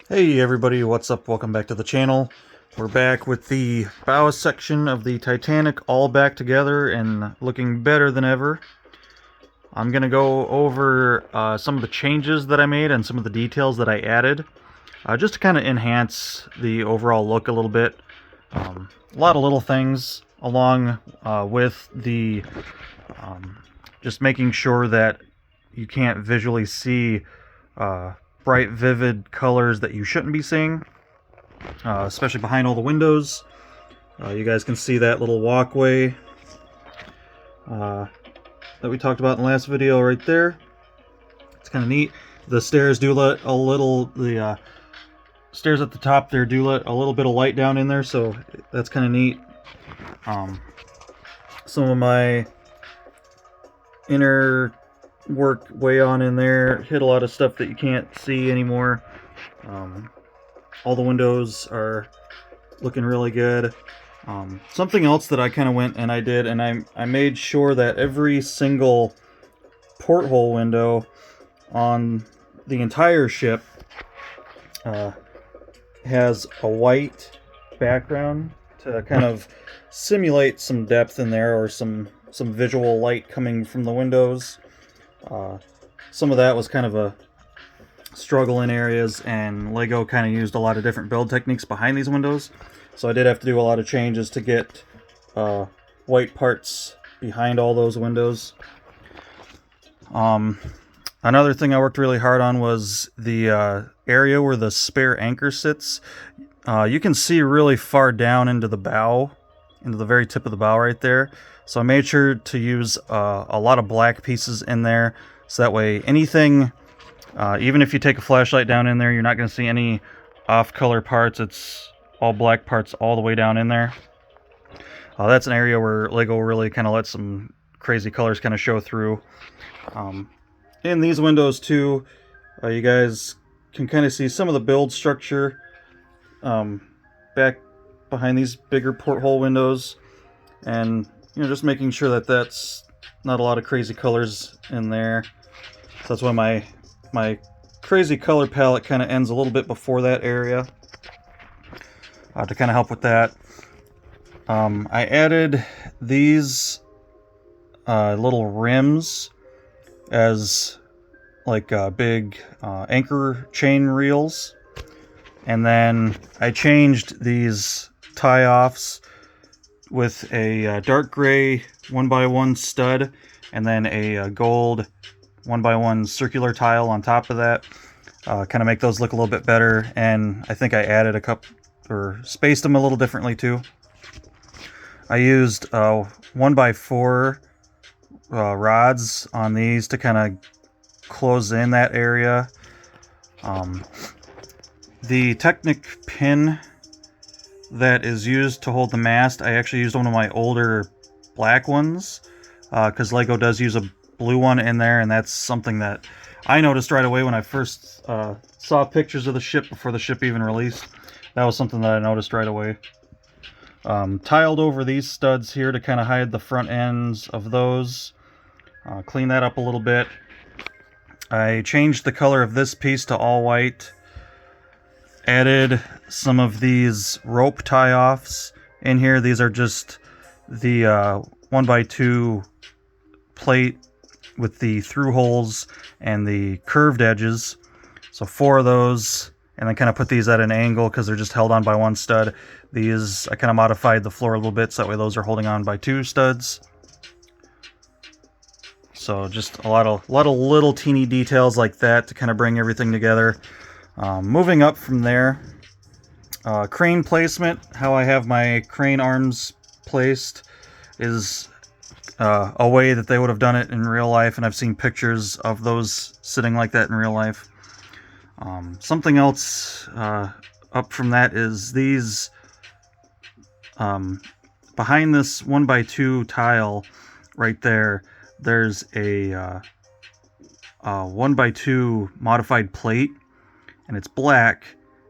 Hey everybody, what's up? Welcome back to the channel. We're back with the bow section of the Titanic all back together and looking better than ever. I'm going to go over some of the changes that I made and some of the details that I added, just to kind of enhance the overall look a little bit. A lot of little things along with the just making sure that you can't visually see bright, vivid colors that you shouldn't be seeing, especially behind all the windows. You guys can see that little walkway that we talked about in the last video right there. It's kind of neat. The stairs do let a little, the stairs at the top there do let a little bit of light down in there, so that's kind of neat. Some of my inner work way on in there hid a lot of stuff that you can't see anymore. All the windows are looking really good. Something else that I kind of went and I did, and I made sure that every single porthole window on the entire ship has a white background to kind of simulate some depth in there, or some visual light coming from the windows. Some of that was kind of a struggle in areas, and Lego kind of used a lot of different build techniques behind these windows, so I did have to do a lot of changes to get white parts behind all those windows. Another thing I worked really hard on was the area where the spare anchor sits. You can see really far down into the bow, into the very tip of the bow right there. So I made sure to use a lot of black pieces in there, so that way anything, even if you take a flashlight down in there, you're not going to see any off-color parts. It's all black parts all the way down in there. That's an area where Lego really kind of lets some crazy colors kind of show through. In these windows too, you guys can kind of see some of the build structure back behind these bigger porthole windows, and just making sure that that's not a lot of crazy colors in there. So that's why my crazy color palette kind of ends a little bit before that area, to kind of help with that. I added these little rims as like big anchor chain reels, and then I changed these tie-offs with a dark gray 1x1 stud, and then a gold 1x1 circular tile on top of that. Kind of make those look a little bit better, and I think I added a couple, or spaced them a little differently too. I used 1x4 rods on these to kind of close in that area. The Technic pin that is used to hold the mast, I actually used one of my older black ones, because Lego does use a blue one in there, and that's something that I noticed right away when I first saw pictures of the ship before the ship even released. That was something that I noticed right away. Tiled over these studs here to kind of hide the front ends of those. Clean that up a little bit. I changed the color of this piece to all white. Added some of these rope tie-offs in here. These are just the 1x2 plate with the through holes and the curved edges. So 4 of those, and then kind of put these at an angle because they're just held on by 1 stud. These, I kind of modified the floor a little bit so that way those are holding on by 2 studs. So just a lot of little teeny details like that to kind of bring everything together. Moving up from there, crane placement, how I have my crane arms placed is a way that they would have done it in real life, and I've seen pictures of those sitting like that in real life. Something else up from that is these, behind this 1x2 tile right there, there's a 1x2 modified plate, and it's black,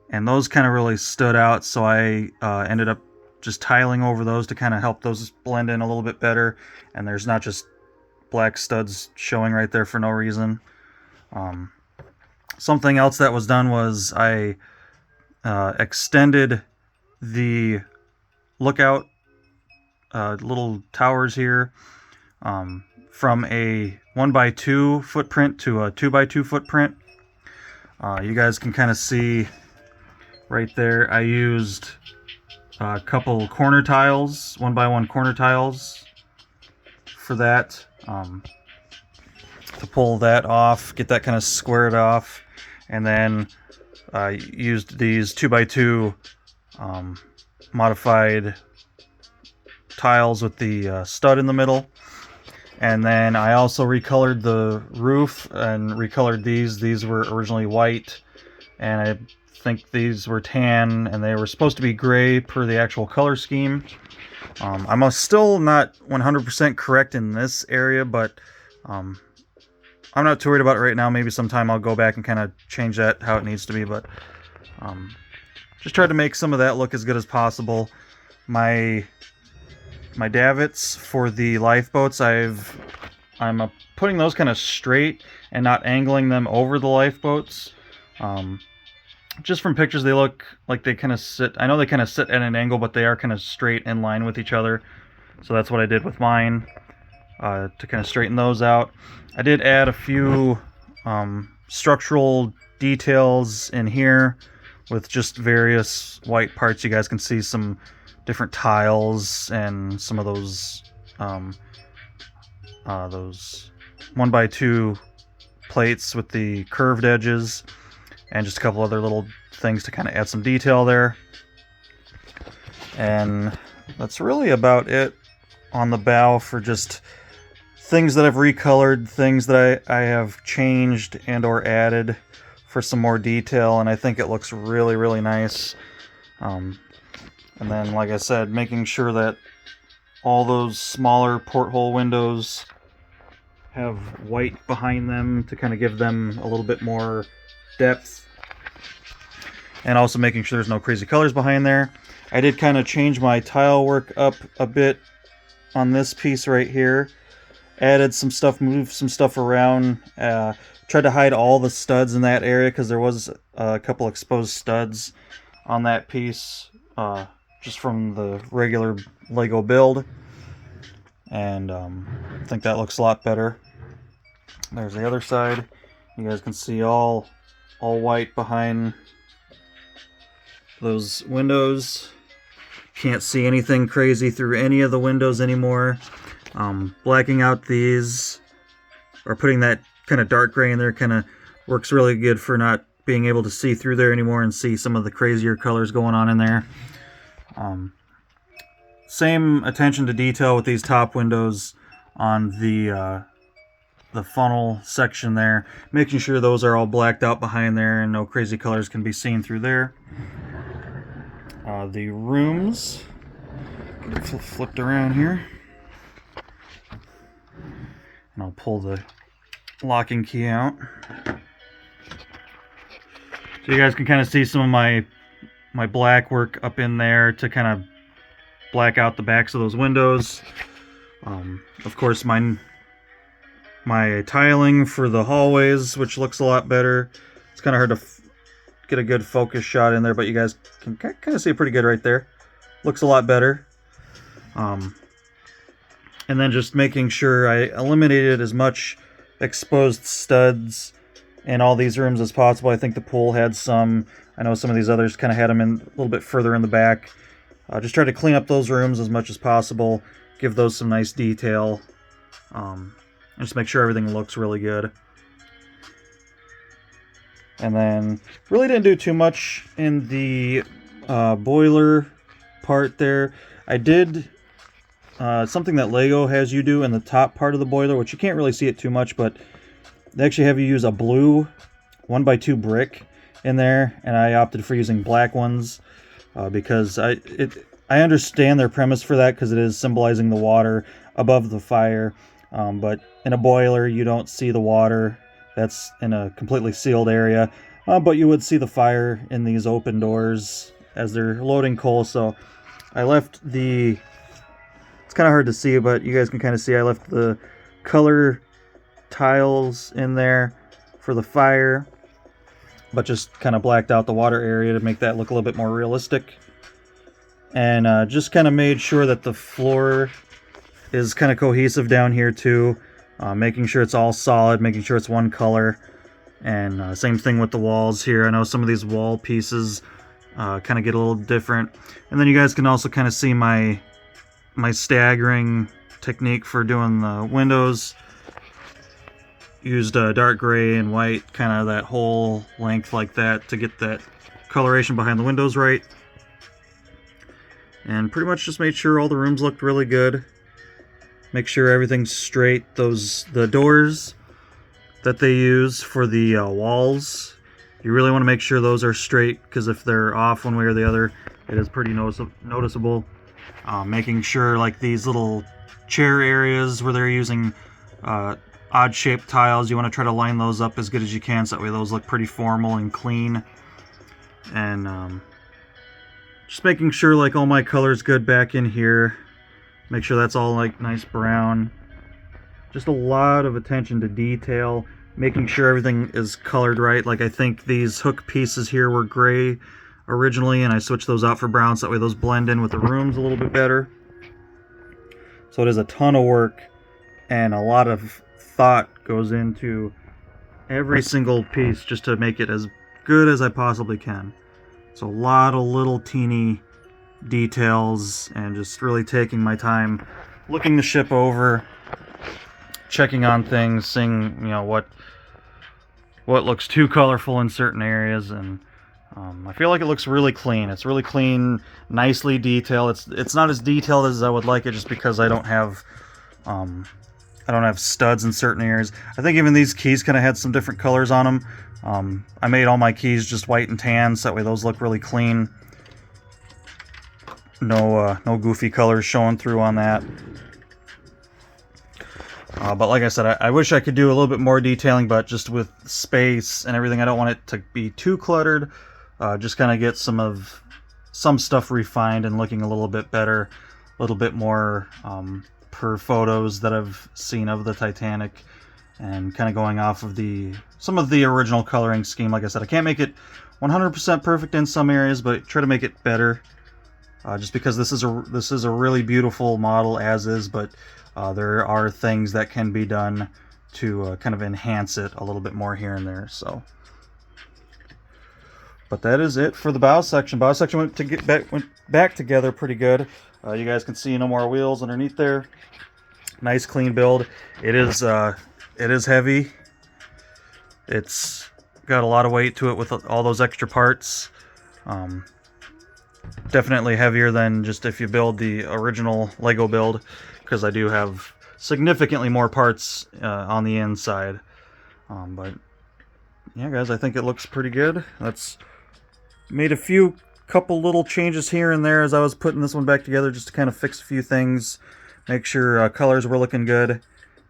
and those kind of really stood out, so I ended up just tiling over those to kind of help those blend in a little bit better, and there's not just black studs showing right there for no reason. Something else that was done was I extended the lookout little towers here from a 1x2 footprint to a 2x2 footprint. You guys can kind of see right there, I used a couple corner tiles, 1x1 corner tiles for that, to pull that off, get that kind of squared off, and then I used these 2x2 modified tiles with the stud in the middle. And then I also recolored the roof and recolored these. These were originally white, and I think these were tan, and they were supposed to be gray per the actual color scheme. I'm still not 100% correct in this area, but I'm not too worried about it right now. Maybe sometime I'll go back and kind of change that how it needs to be, but just tried to make some of that look as good as possible. My davits for the lifeboats, I'm putting those kind of straight and not angling them over the lifeboats. Just from pictures, they look like they kind of sit. I know they kind of sit at an angle, but they are kind of straight in line with each other. So that's what I did with mine to kind of straighten those out. I did add a few structural details in here with just various white parts. You guys can see some different tiles and some of those 1x2 plates with the curved edges, and just a couple other little things to kind of add some detail there. And that's really about it on the bow for just things that I've recolored, things that I have changed and or added for some more detail, and I think it looks really, really nice. And then, like I said, making sure that all those smaller porthole windows have white behind them to kind of give them a little bit more depth. And also making sure there's no crazy colors behind there. I did kind of change my tile work up a bit on this piece right here. Added some stuff, moved some stuff around. Tried to hide all the studs in that area because there was a couple exposed studs on that piece. Just from the regular Lego build, and I think that looks a lot better. There's the other side. You guys can see all white behind those windows. Can't see anything crazy through any of the windows anymore. Blacking out these, or putting that kind of dark gray in there, kind of works really good for not being able to see through there anymore and see some of the crazier colors going on in there. Same attention to detail with these top windows on the funnel section there, making sure those are all blacked out behind there and no crazy colors can be seen through there. The rooms, get it flipped around here, and I'll pull the locking key out so you guys can kind of see some of my black work up in there to kind of black out the backs of those windows. Of course, my tiling for the hallways, which looks a lot better. It's kind of hard to get a good focus shot in there, but you guys can kind of see it pretty good right there. Looks a lot better. And then just making sure I eliminated as much exposed studs in all these rooms as possible. I think the pool had some. I know some of these others kind of had them in a little bit further in the back. Just try to clean up those rooms as much as possible. Give those some nice detail. And just make sure everything looks really good. And then really didn't do too much in the boiler part there. I did something that Lego has you do in the top part of the boiler, which you can't really see it too much, but they actually have you use a blue 1x2 brick in there, and I opted for using black ones because I understand their premise for that, because it is symbolizing the water above the fire, but in a boiler you don't see the water. That's in a completely sealed area, but you would see the fire in these open doors as they're loading coal. So I left the, it's kind of hard to see, but you guys can kind of see I left the color tiles in there for the fire. but just kind of blacked out the water area to make that look a little bit more realistic. And just kind of made sure that the floor is kind of cohesive down here too, making sure it's all solid, making sure it's one color. And same thing with the walls here. I know some of these wall pieces kind of get a little different. And then you guys can also kind of see my staggering technique for doing the windows. Used dark gray and white, kind of that whole length like that to get that coloration behind the windows right. And pretty much just made sure all the rooms looked really good. Make sure everything's straight. The doors that they use for the walls, you really want to make sure those are straight, because if they're off one way or the other, it is pretty noticeable. Making sure like these little chair areas where they're using odd shaped tiles, you want to try to line those up as good as you can, so that way those look pretty formal and clean. And just making sure like all my color's good back in here. Make sure that's all like nice brown. Just a lot of attention to detail, making sure everything is colored right. Like I think these hook pieces here were gray originally, and I switched those out for brown so that way those blend in with the rooms a little bit better. So it is a ton of work, and a lot of thought goes into every single piece just to make it as good as I possibly can. So a lot of little teeny details, and just really taking my time looking the ship over, checking on things, seeing what looks too colorful in certain areas. And I feel like it looks really clean. It's really clean, nicely detailed. It's not as detailed as I would like it, just because I don't have studs in certain areas. I think even these keys kind of had some different colors on them. I made all my keys just white and tan, so that way those look really clean. No goofy colors showing through on that. But like I said, I wish I could do a little bit more detailing, but just with space and everything, I don't want it to be too cluttered. Just kind of get some stuff refined and looking a little bit better, a little bit more per photos that I've seen of the Titanic, and kind of going off of some of the original coloring scheme. Like I said, I can't make it 100% perfect in some areas, but try to make it better. Just because this is a really beautiful model as is, but there are things that can be done to kind of enhance it a little bit more here and there. So, but that is it for the bow section. Bow section went back together pretty good. You guys can see no more wheels underneath there. Nice clean build. It is heavy. It's got a lot of weight to it with all those extra parts. Definitely heavier than just if you build the original Lego build, because I do have significantly more parts on the inside. But yeah, guys, I think it looks pretty good. That's made a couple little changes here and there as I was putting this one back together, just to kind of fix a few things, make sure colors were looking good.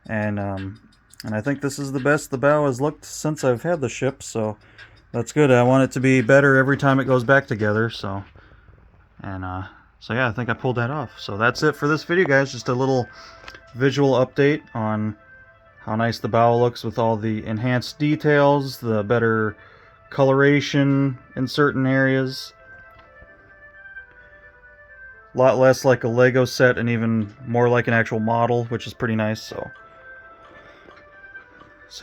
And I think this is the best the bow has looked since I've had the ship, so that's good. I want it to be better every time it goes back together. So yeah, I think I pulled that off. So that's it for this video, guys. Just a little visual update on how nice the bow looks with all the enhanced details, the better coloration in certain areas. A lot less like a Lego set and even more like an actual model, which is pretty nice. So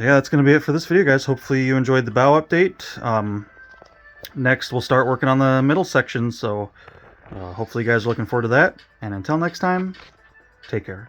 yeah, that's going to be it for this video, guys. Hopefully you enjoyed the bow update. Next, we'll start working on the middle section, so hopefully you guys are looking forward to that. And until next time, take care.